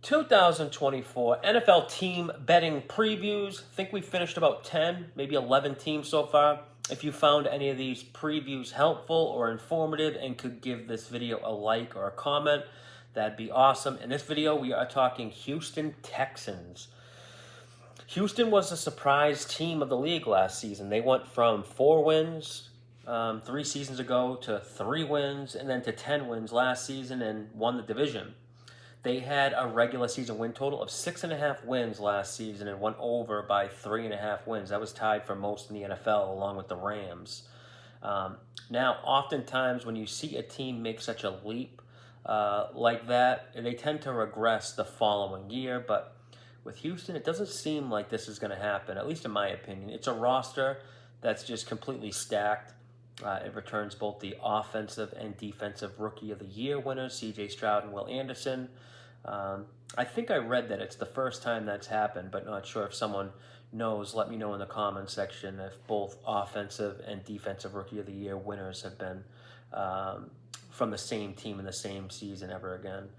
2024 NFL team betting previews. I think we finished about 10, maybe 11 teams so far. If you found any of these previews helpful or informative and could give this video a like or a comment, that'd be awesome. In this video, we are talking Houston Texans. Houston was a surprise team of the league last season. They went from 4 wins 3 seasons ago to 3 wins and then to 10 wins last season and won the division. They had a regular season win total of 6.5 wins last season and went over by 3.5 wins. That was tied for most in the NFL along with the Rams. Now, oftentimes when you see a team make such a leap like that, they tend to regress the following year. But with Houston, it doesn't seem like this is going to happen, at least in my opinion. It's a roster that's just completely stacked. It returns both the offensive and defensive Rookie of the Year winners, C.J. Stroud and Will Anderson. I think I read that it's the first time that's happened, but not sure. If someone knows, let me know in the comments section if both offensive and defensive Rookie of the Year winners have been from the same team in the same season ever again.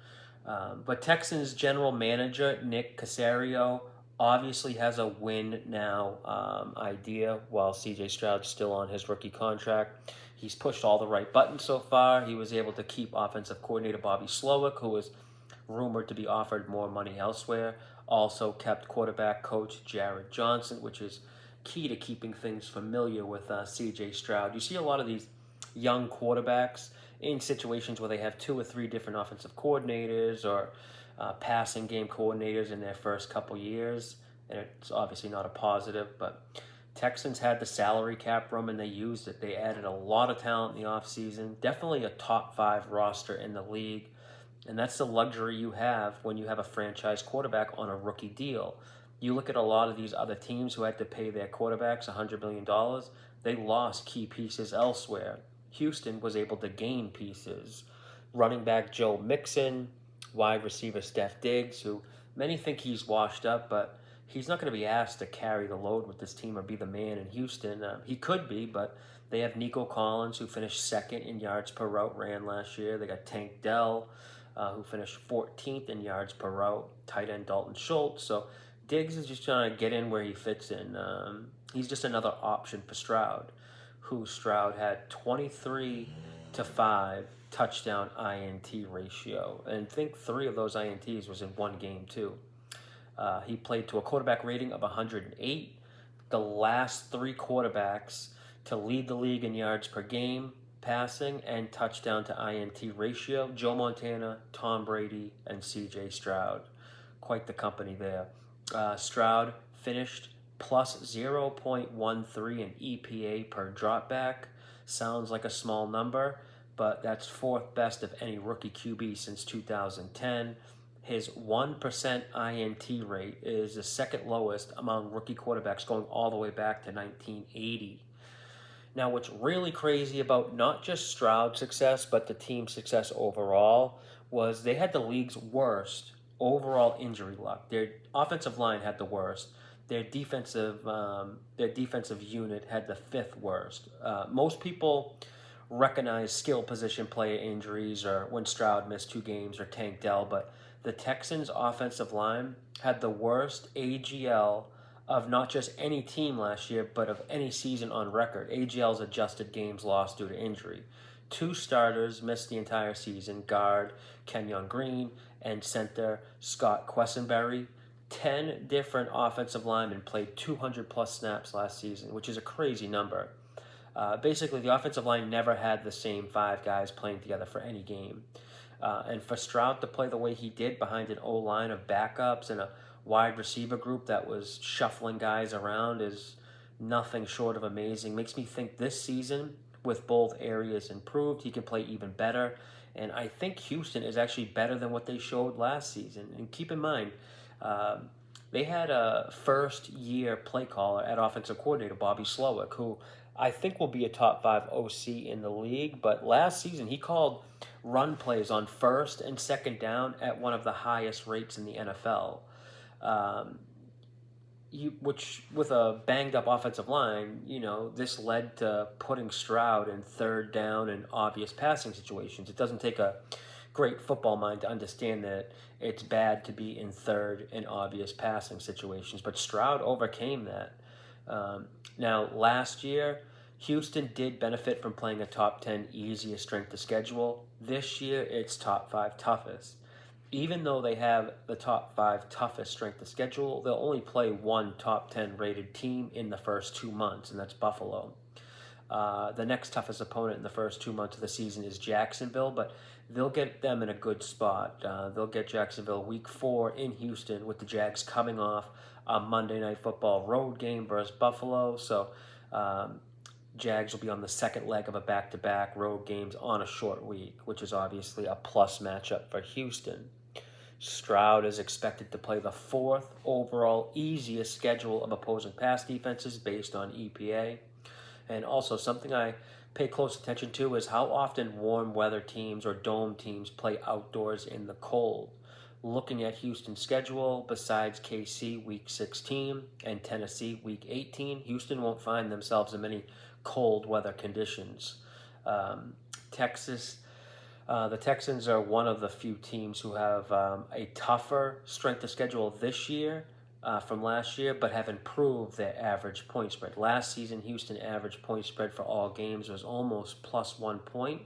But Texans general manager Nick Caserio obviously has a win now idea while C.J. Stroud's still on his rookie contract. He's pushed all the right buttons so far. He was able to keep offensive coordinator Bobby Slowick, who was rumored to be offered more money elsewhere. Also kept quarterback coach Jared Johnson, which is key to keeping things familiar with C.J. Stroud. You see a lot of these young quarterbacks in situations where they have 2 or 3 different offensive coordinators or passing game coordinators in their first couple years, and it's obviously not a positive, but Texans had the salary cap room and they used it. They added a lot of talent in the offseason, definitely a top 5 roster in the league, and that's the luxury you have when you have a franchise quarterback on a rookie deal. You look at a lot of these other teams who had to pay their quarterbacks $100 million, they lost key pieces elsewhere. Houston was able to gain pieces. Running back Joe Mixon, wide receiver Steph Diggs, who many think he's washed up, but he's not going to be asked to carry the load with this team or be the man in Houston. He could be, but they have Nico Collins, who finished 2nd in yards per route ran last year. They got Tank Dell, who finished 14th in yards per route, tight end Dalton Schultz. So Diggs is just trying to get in where he fits in. He's just another option for Stroud, who Stroud had 23-5 touchdown INT ratio, and I think 3 of those INTs was in one game too. He played to a quarterback rating of 108. The last 3 quarterbacks to lead the league in yards per game, passing, and touchdown to INT ratio: Joe Montana, Tom Brady, and C.J. Stroud. Quite the company there. Stroud finished plus 0.13 in EPA per dropback. Sounds like a small number, but that's 4th best of any rookie QB since 2010. His 1% INT rate is the 2nd lowest among rookie quarterbacks going all the way back to 1980. Now, what's really crazy about not just Stroud's success, but the team's success overall, was they had the league's worst overall injury luck. Their offensive line had the worst. Their defensive unit had the 5th worst. Most people recognize skill position player injuries or when Stroud missed 2 games or Tank Dell, but the Texans' offensive line had the worst AGL of not just any team last year, but of any season on record. AGL's adjusted games lost due to injury. 2 starters missed the entire season, guard Kenyon Green and center Scott Quessenberry. 10 different offensive linemen played 200-plus snaps last season, which is a crazy number. Basically, the offensive line never had the same 5 guys playing together for any game. And for Stroud to play the way he did behind an O-line of backups and a wide receiver group that was shuffling guys around is nothing short of amazing. Makes me think this season, with both areas improved, he can play even better. And I think Houston is actually better than what they showed last season. And keep in mind, they had a first-year play caller at offensive coordinator, Bobby Slowick, who I think will be a top 5 OC in the league. But last season, he called run plays on 1st and 2nd down at one of the highest rates in the NFL. Which, with a banged-up offensive line, this led to putting Stroud in 3rd down and obvious passing situations. It doesn't take a great football mind to understand that it's bad to be in third in obvious passing situations. But Stroud overcame that. Now, last year, Houston did benefit from playing a top 10 easiest strength of schedule. This year, it's top 5 toughest. Even though they have the top 5 toughest strength of schedule, they'll only play one top 10 rated team in the first 2 months, and that's Buffalo. The next toughest opponent in the first 2 months of the season is Jacksonville, but they'll get them in a good spot. They'll get Jacksonville week 4 in Houston, with the Jags coming off a Monday Night Football road game versus Buffalo. So Jags will be on the second leg of a back-to-back road games on a short week, which is obviously a plus matchup for Houston. Stroud is expected to play the 4th overall easiest schedule of opposing pass defenses based on EPA. And also, something I pay close attention to is how often warm weather teams or dome teams play outdoors in the cold. Looking at Houston's schedule, besides KC week 16 and Tennessee week 18, Houston won't find themselves in many cold weather conditions. The Texans are one of the few teams who have a tougher strength of schedule this year from last year, but have improved their average point spread. Last season, Houston average point spread for all games was almost plus 1 point.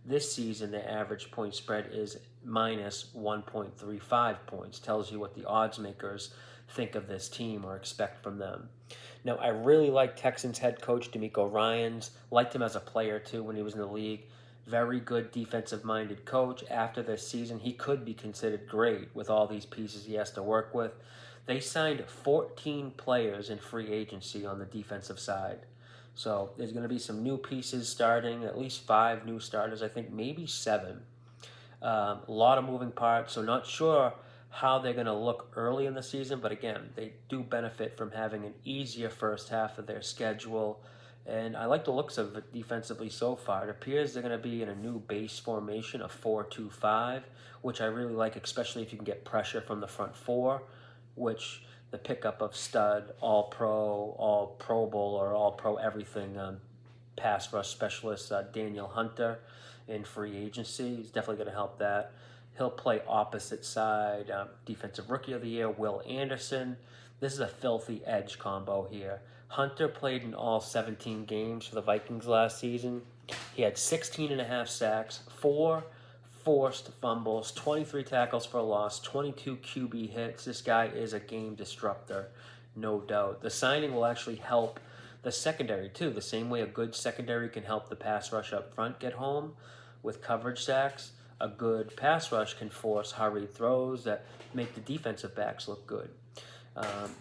This season, their average point spread is minus 1.35 points. Tells you what the odds makers think of this team or expect from them. Now, I really like Texans head coach DeMeco Ryans. Liked him as a player, too, when he was in the league. Very good defensive-minded coach. After this season, he could be considered great with all these pieces he has to work with. They signed 14 players in free agency on the defensive side. So there's going to be some new pieces starting, at least 5 new starters, I think maybe 7. A lot of moving parts, so not sure how they're going to look early in the season. But again, they do benefit from having an easier first half of their schedule. And I like the looks of it defensively so far. It appears they're going to be in a new base formation of 4-2-5, which I really like, especially if you can get pressure from the front 4, which the pickup of stud, all Pro Bowl, or all Pro everything pass rush specialist Daniel Hunter in free agency is definitely going to help that. He'll play opposite side, defensive rookie of the year, Will Anderson. This is a filthy edge combo here. Hunter played in all 17 games for the Vikings last season. He had 16.5 sacks, 4 forced fumbles, 23 tackles for a loss, 22 QB hits. This guy is a game disruptor, no doubt. The signing will actually help the secondary too, the same way a good secondary can help the pass rush up front get home with coverage sacks. A good pass rush can force hurried throws that make the defensive backs look good.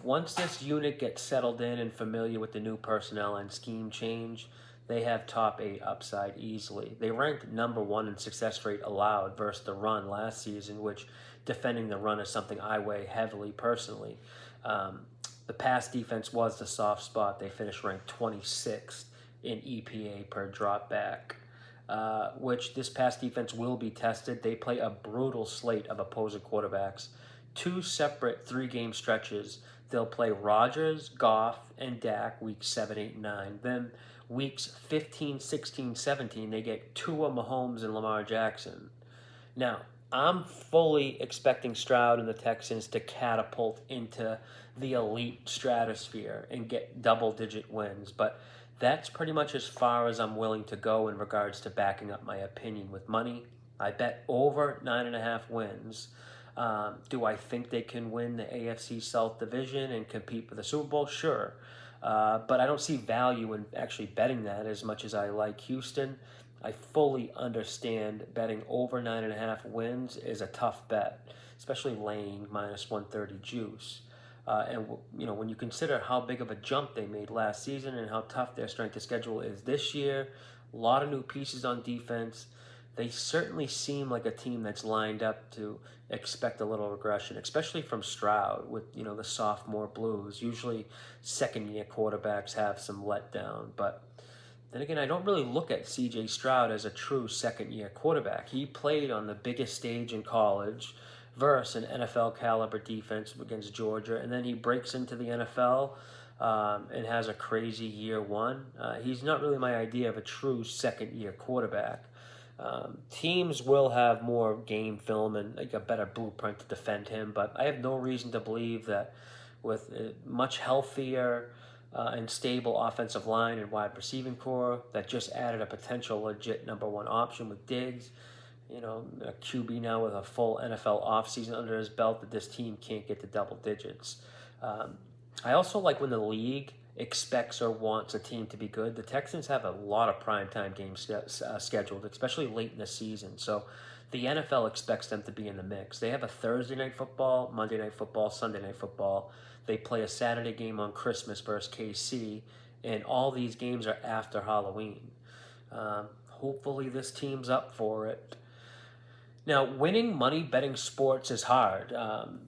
Once this unit gets settled in and familiar with the new personnel and scheme change, they have top 8 upside easily. They ranked number 1 in success rate allowed versus the run last season, which defending the run is something I weigh heavily personally. The pass defense was the soft spot. They finished ranked 26th in EPA per drop back, which this pass defense will be tested. They play a brutal slate of opposing quarterbacks. 2 separate 3-game stretches. They'll play Rodgers, Goff, and Dak weeks 7, 8, 9. Then weeks 15, 16, 17, they get Tua, Mahomes, and Lamar Jackson. Now, I'm fully expecting Stroud and the Texans to catapult into the elite stratosphere and get double-digit wins, but that's pretty much as far as I'm willing to go in regards to backing up my opinion with money. I bet over 9.5 wins. Do I think they can win the AFC South Division and compete for the Super Bowl? Sure. But I don't see value in actually betting that as much as I like Houston. I fully understand betting over 9.5 wins is a tough bet, especially laying minus 130 juice. And when you consider how big of a jump they made last season and how tough their strength of schedule is this year, a lot of new pieces on defense, they certainly seem like a team that's lined up to expect a little regression, especially from Stroud with, the sophomore blues. Usually second-year quarterbacks have some letdown. But then again, I don't really look at C.J. Stroud as a true second-year quarterback. He played on the biggest stage in college versus an NFL-caliber defense against Georgia, and then he breaks into the NFL and has a crazy year 1. He's not really my idea of a true second-year quarterback. Teams will have more game film and like a better blueprint to defend him, but I have no reason to believe that with a much healthier and stable offensive line and wide receiving core that just added a potential legit number one option with Diggs, a QB now with a full NFL offseason under his belt, that this team can't get to double digits. I also like when the league expects or wants a team to be good. The Texans have a lot of primetime games scheduled, especially late in the season. So the NFL expects them to be in the mix. They have a Thursday night football, Monday night football, Sunday night football. They play a Saturday game on Christmas versus KC, and all these games are after Halloween. Hopefully this team's up for it. Now, winning money betting sports is hard.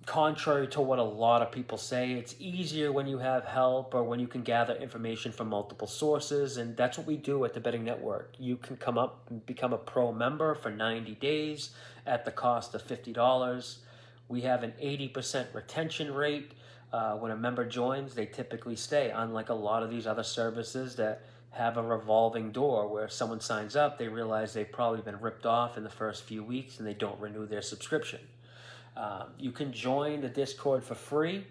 Contrary to what a lot of people say, it's easier when you have help or when you can gather information from multiple sources, and that's what we do at the Betting Network. You can come up and become a pro member for 90 days at the cost of $50. We have an 80% retention rate. When a member joins, they typically stay, unlike a lot of these other services that have a revolving door where someone signs up, they realize they've probably been ripped off in the first few weeks and they don't renew their subscription. You can join the Discord for free.